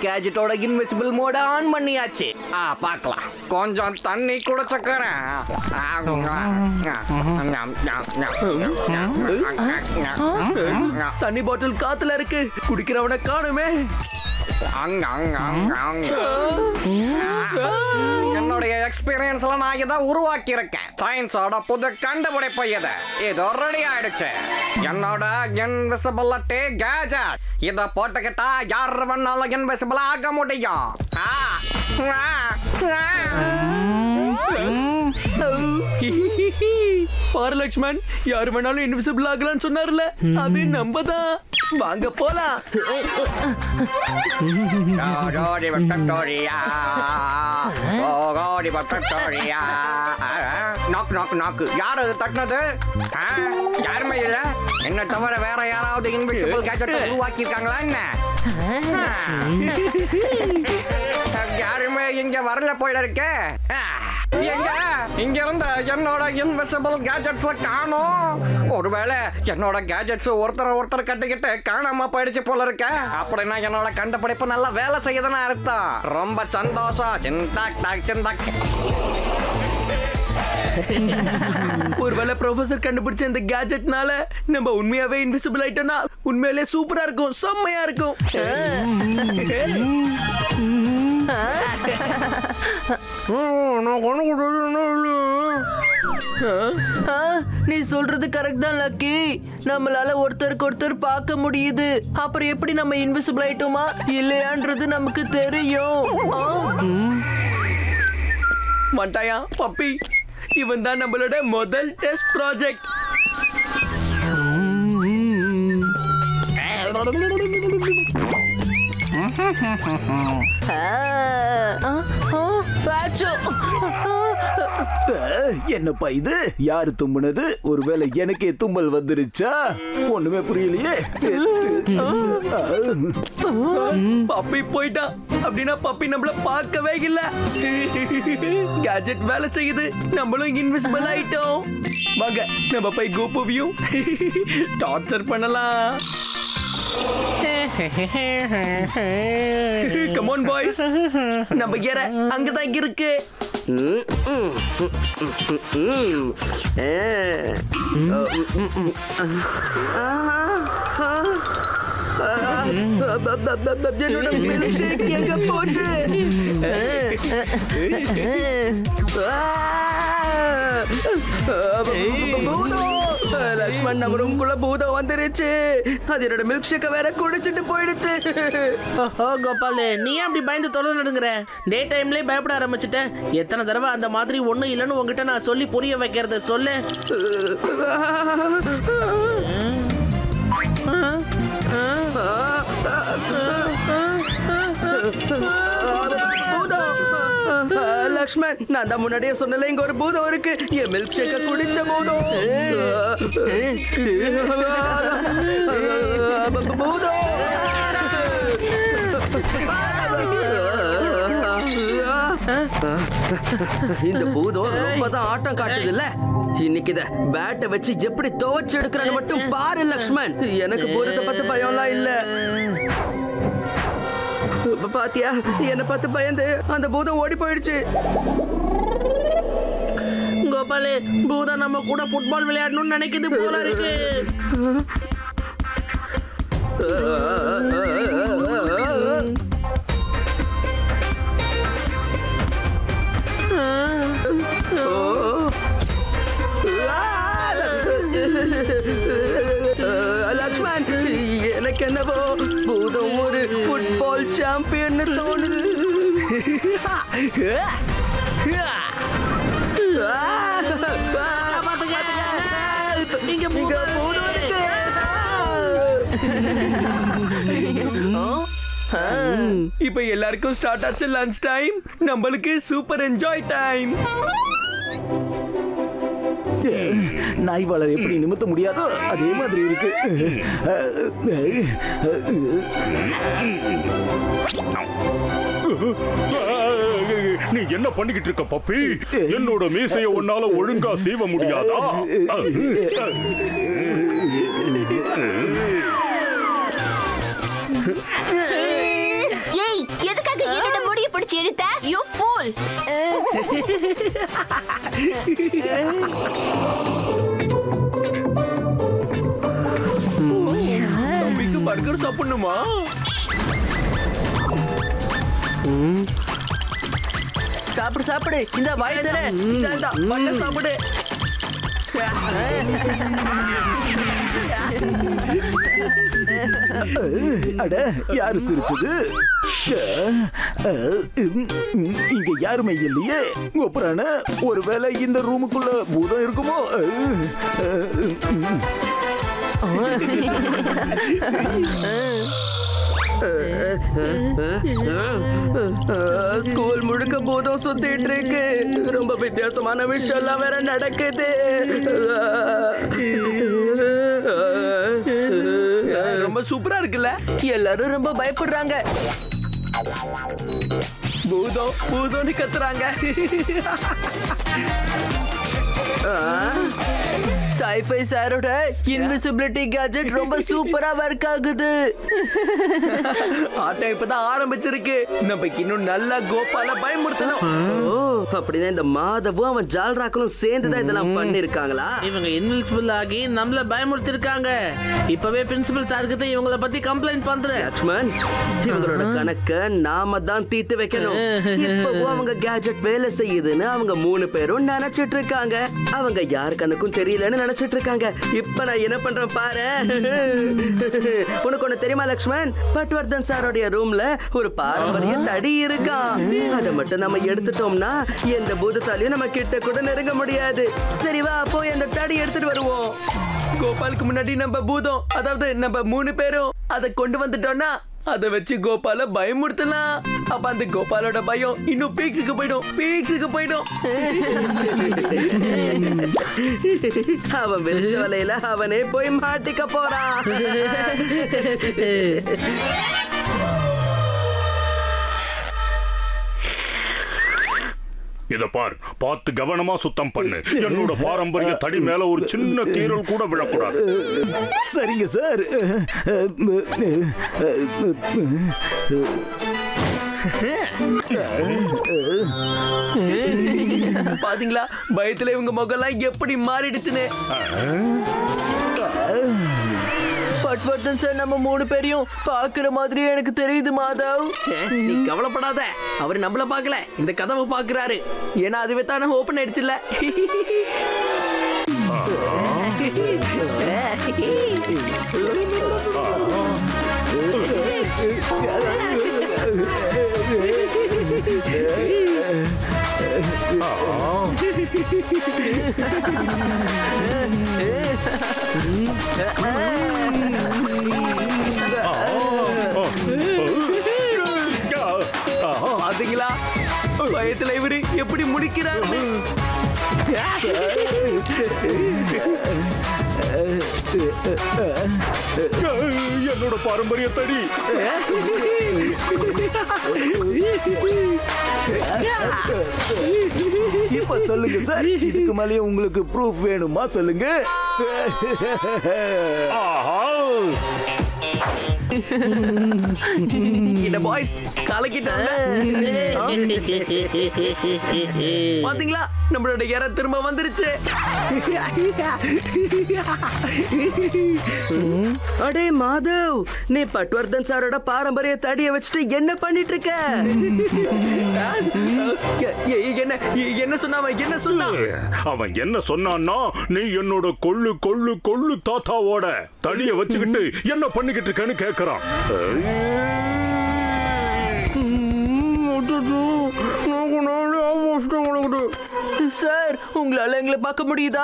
கேஜெட்டோட invisible Modi on பண்ணியாச்சு. பார்க்கலாம். கொஞ்சம் தண்ணி குடிச்சுக்கிறேன். தண்ணி பாட்டில் காத்துல இருக்கு, குடிக்கிறவனை காணுமே. என்னுடைய எக்ஸ்பீரியன்ஸ்ல நான் இதை உருவாக்கி இருக்கேன். சயின்ஸோட புது கண்டுபிடிப்பு இது ரெடி ஆயிடுச்சு. என்னோட இன்விசிபிலிட்டி கேஜெட். இத போட்டுக்கிட்டா யார் வேணாலும் இன்விசிபிள் ஆக முடியும். பாரு லக்ஷ்மன், யாரு வேணாலும் இன்விசிபிள் ஆகலான்னு சொன்னார்ல, அது நம்ம தான். வாங்க போலாம். யாரு தட்டினது? யாருமே இல்ல. என்ன தவிர வேற யாராவது இன்விசிபிள் கேஜெட் உருவாக்கி இருக்காங்களா என்ன? யாருமே இங்க வரல போயிட இருக்க. இங்க இருந்த என்னோட இன்விசிபிள் கேஜெட்ஸ் காணோம். ஒருவேளை என்னோட கேஜெட்ஸ் ஒருத்தர் கட்டிக்கிட்டு காணாம போயிடுச்சு போல இருக்க. அப்படின்னா என்னோட கண்டுபிடிப்பு நல்லா வேலை செய்யுதுன்னு அர்த்தம். ரொம்ப சந்தோஷம். சிந்தாக். ஒருவேளை ப்ரொஃபசர் கண்டுபிடிச்ச இந்த கேஜெட்னால நம்ம உண்மையாவே இன்விசிபிள் ஆயிட்டோம்னா உண்மையிலே சூப்பரா இருக்கும், செம்மையா இருக்கும். நீ சொல்றது கரெக்ட் தான் லக்கி. நம்மளால ஒருத்தருக்கு ஒருத்தர் பார்க்க முடியுது. அப்புறம் எப்படி நம்ம இன்விசிபிள் ஆயிட்டோமா இல்லையான்றது நமக்கு தெரியும். மண்டாயா பப்பி, இவன் தான் நம்மளோட முதல் டெஸ்ட் ப்ராஜெக்ட். என்னப்பா இது? யாரு தும்முனது? ஒருவேளை எனக்கே தும்மல் வந்துருச்சா? ஒண்ணுமே புரியலையே. பப்பி போயிட்டா. அப்படின்னா பப்பி நம்மள பார்க்கவே இல்ல. கேஜெட் வேலை செய்யுது, நம்மளும் இன்விசிபிள் ஆயிட்டோம். வாங்க நம்ம போய் கோபுவியும் டார்ச்சர் பண்ணலாம். Come on boys, நம்ம ஏற அங்கதான் இருக்கு. என்னோட மில்க் ஷேக் எங்க போச்சு? லக்ஷ்மன், நம்ம ரூம்குள்ள பூதம் வந்துருச்சு. அது என்னோட மில்க் ஷேக்க வேற குடிச்சிட்டு போயிடுச்சு. கோபால், நீ அப்படி பயந்து தொடர்ந்து நடுங்குற? டே டைம்லயே பயப்பட ஆரம்பிச்சுட்ட. எத்தனை தடவை அந்த மாதிரி ஒண்ணும் இல்லைன்னு உங்ககிட்ட நான் சொல்லி புரிய வைக்கிறது சொல்லு. லக்ஷ்மன், நான் தான் முன்னாடியே சொன்னல, இங்க ஒரு பூதம் இருக்கு. என் மில்க் ஷேக்க குடிச்ச பூதம். பூதம். இந்த பூதம் ரொம்பதான் ஆட்டம் காட்டுது இல்ல? இன்னைக்கு இத பேட்டை வச்சு எப்படி துவைச்சு எடுக்கிறான்னு மட்டும் பாரு லக்ஷ்மன். எனக்கு பூதத்தை பத்தி பயம்லாம் இல்ல. பாத்தியா, என்ன பார்த்து பயந்து அந்த பூதம் ஓடி போயிடுச்சு. கோபாலு, பூதம் நம்ம கூட ஃபுட்பால் விளையாடணும்னு நினைக்குது போல இருக்கு. லக்ஷ்மன், எனக்கு என்னவோ பூதம் ஒரு ஃபுட்பால் சாம்பியன் தோணுது. இப்ப எல்லாருக்கும் ஸ்டார்ட் ஆச்சு லஞ்ச் டைம். நம்மளுக்கு சூப்பர் என்ஜாய் டைம். நாய் வளர் எப்படி நிமித்த முடியாதோ அதே மாதிரி இருக்கு. நீ என்ன பண்ணிக்கிட்டு இருக்க பப்பி? என்னோட மீசைய உன்னால ஒழுங்கா சீவ முடியாதா? பிடிச்சி இழுத்த யூ ஃபூல். தம்பிக்கு பர்கர் சாப்பிடணுமா? சாப்பிடு சாப்பிடு, இந்த வாய் தானே, பர்கர் சாப்பிடு. அட யாரு சிரிச்சது? இங்க யாருமே இல்லையே. ஒப்புறான ஒருவேளை இந்த ரூமுக்குள்ள பூதம் இருக்குமோ? ஸ்கூல் முழுக்க பூதம் சுத்திட்டு இருக்கு. ரொம்ப வித்தியாசமான விஷயம் எல்லாம் வேற நடக்குது. ரொம்ப சூப்பரா இருக்குல்ல? எல்லாரும் ரொம்ப பயப்படுறாங்க. பூதம் பூதம்னு கத்துறாங்க. சைஃபை சாரோட இன்விசிபிலிட்டி கேஜெட் ரொம்ப சூப்பரா ஒர்க் ஆகுது. ஆட்டம் இப்பதான் ஆரம்பிச்சிருக்கு. நம்ம இன்னும் நல்லா கோபால பயமுறுத்தணும். அப்படின்னா இந்த மாதவும் அவன் ஜால்ராக்களும் சேர்ந்துதான் இதெல்லாம் பண்ணிருக்காங்களா? இவங்க இன்விசிபிள் ஆகி நம்மள பயமுறுத்திருக்காங்க. இப்பவே பிரின்சிபல் சார்கிட்ட இவங்கள பத்தி கம்ப்ளைண்ட் பண்றேன். லக்ஷ்மன், இவங்களோட கணக்க நாம தான் தீர்த்து வைக்கணும். இப்பவும் அவங்க கேஜெட் வேலை செய்யுதுன்னு அவங்க 3 பேரும் நினைச்சிட்டு இருக்காங்க. அவங்க யார் கணக்கும் தெரியலன்னு நினைச்சிட்டு இருக்காங்க. இப்ப நான் என்ன பண்றேன் பாரு. உனக்கு ஒண்ணு தெரியுமா லக்ஷ்மன்? பட்வர்தன் சாரோடைய ரூம்ல ஒரு பாரம்பரிய தடி இருக்கான். அதை மட்டும் நம்ம எடுத்துட்டோம்னா எந்த பூதத்தாலையும் நம்ம கிட்ட கூட நெருங்க முடியாது. சரி வா, போய் அந்த தடி எடுத்துட்டு வருவோம். கோபாலுக்கு முன்னாடி நம்ம பூதம், அதாவது நம்ம 3 பேரும் அதை கொண்டு வந்துட்டோம்னா அதை வச்சு கோபால பயமுறுத்தலாம். அப்ப அந்த கோபாலோட பயம் இன்னும் பீக்ஸுக்கு போயிடும். அவன் வெறிச்ச வலையில அவனே போய் மாட்டிக்க போறான். இத பார், பார்த்து கவனமா சுத்தம் பண்ணு. என்னோட பாரம்பரிய தடி மேல ஒரு சின்ன கீறல் கூட விழக்கூடாது. சரிங்க சார். பாத்தீங்களா பயத்துல இவங்க முகம்லாம் எப்படி மாறிடுச்சுன்னு. பட்வர்தன் சார் நம்ம 3 பேரையும் பாக்குற மாதிரி எனக்கு தெரியுது மாதவ். நீ கவலைப்படாத, அவர் நம்மள பாக்கல, இந்த கதவை பாக்குறாரு. ஏன்னா அதுவே தானே ஓபன் ஆயிடுச்சுல்ல. பாத்தீங்களா பயத்துல இவரு எப்படி முடிக்கிறாரு. என்னோட பாரம்பரிய தடி. இப்ப சொல்லுங்க சார், இதுக்கு மேலே உங்களுக்கு ப்ரூஃப் வேணுமா? சொல்லுங்க. இந்த பாய்ஸ் கலக்கிட்டாங்க. பாத்தீங்களா நம்மளோட இற திரும்ப வந்துருச்சு. அடே மாதவ், நீ பட்வர்தன் சாரோட பாரம்பரிய தடியை வச்சுட்டு என்ன பண்ணிட்டு இருக்க? என்ன சொன்னா? அவன் என்ன சொன்னான்னா, நீ என்னோட கொள்ளு தாத்தாவோட தடிய வச்சுக்கிட்டு என்ன பண்ணிக்கிட்டு இருக்கேன்னு கேக்குறான். சார், உங்களால எங்களை பார்க்க முடியுதா?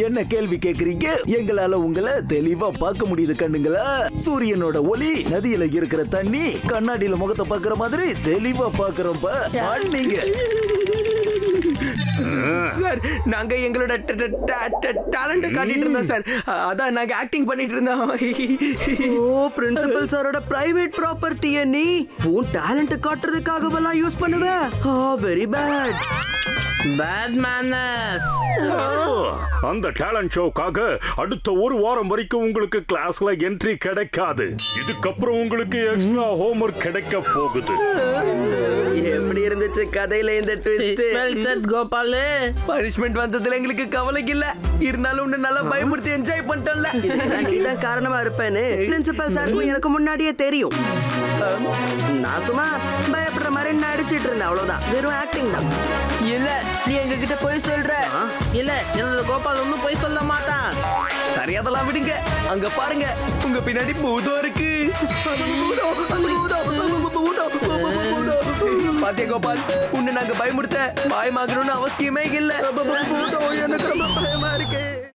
என்ன கேள்வி கேக்குறீங்க? எங்களால உங்களை தெளிவா பார்க்க முடியுது கண்ணுங்களா. சூரியனோட ஒளி நதியில இருக்கிற தண்ணி கண்ணாடியில முகத்தை பாக்குற மாதிரி தெளிவா பாக்குறோம். நீங்க சார், நாங்க எங்களோட டேலண்ட் காட்டிட்டு இருந்தோம் சார். அதான் நாங்க ஆக்டிங் பண்ணிட்டு இருந்தோம். ஓ, பிரின்சிபல் சாரோட பிரைவேட் ப்ராப்பர்ட்டியை நீ உன் டேலண்ட் காட்டுறதுக்காகவெல்லாம் யூஸ் பண்ணுவ? Very bad. Bad manners. அந்த டேலண்ட் ஷோக்காக அடுத்த 1 வாரம் வரைக்கும் உங்களுக்கு கிளாஸ்ல என்ட்ரி கிடைக்காது. இதுக்கப்புறம் உங்களுக்கு எக்ஸ்ட்ரா ஹோம்வொர்க் கிடைக்க போகுது. எப்படி இருந்துச்சு கதையில இந்த twist? Well set Gopal. Punishment வந்ததுல எங்களுக்கு கவலைக்கு இல்ல, இருந்தாலும் உன்னை நல்லா பயமுறுத்தி என்ஜாய் பண்ணிட்டோம்ல. நீதான் காரணமா இருப்பேன்னு பிரின்சிபல் சாருக்கும் எனக்கு முன்னாடியே தெரியும். நான் சும்மா பயப்படுற மாதிரி நடிச்சிட்டு இருந்தேன், அவ்வளவுதான். வெறும் ஆக்டிங் தான். இல்ல நீ எங்க கிட்ட போய் சொல்ற. இல்ல என்னோட கோபால் ஒன்னும் போய் சொல்ல மாட்டான். சரி அதெல்லாம் விடுங்க. அங்க பாருங்க, உங்க பின்னாடி பூதம் இருக்கு. பாத்தியா கோபால், உன்னை நாங்க பயமுடுத்த பயமாகணும்னு அவசியமே இல்ல. எனக்கு ரொம்ப பயமா இருக்கு.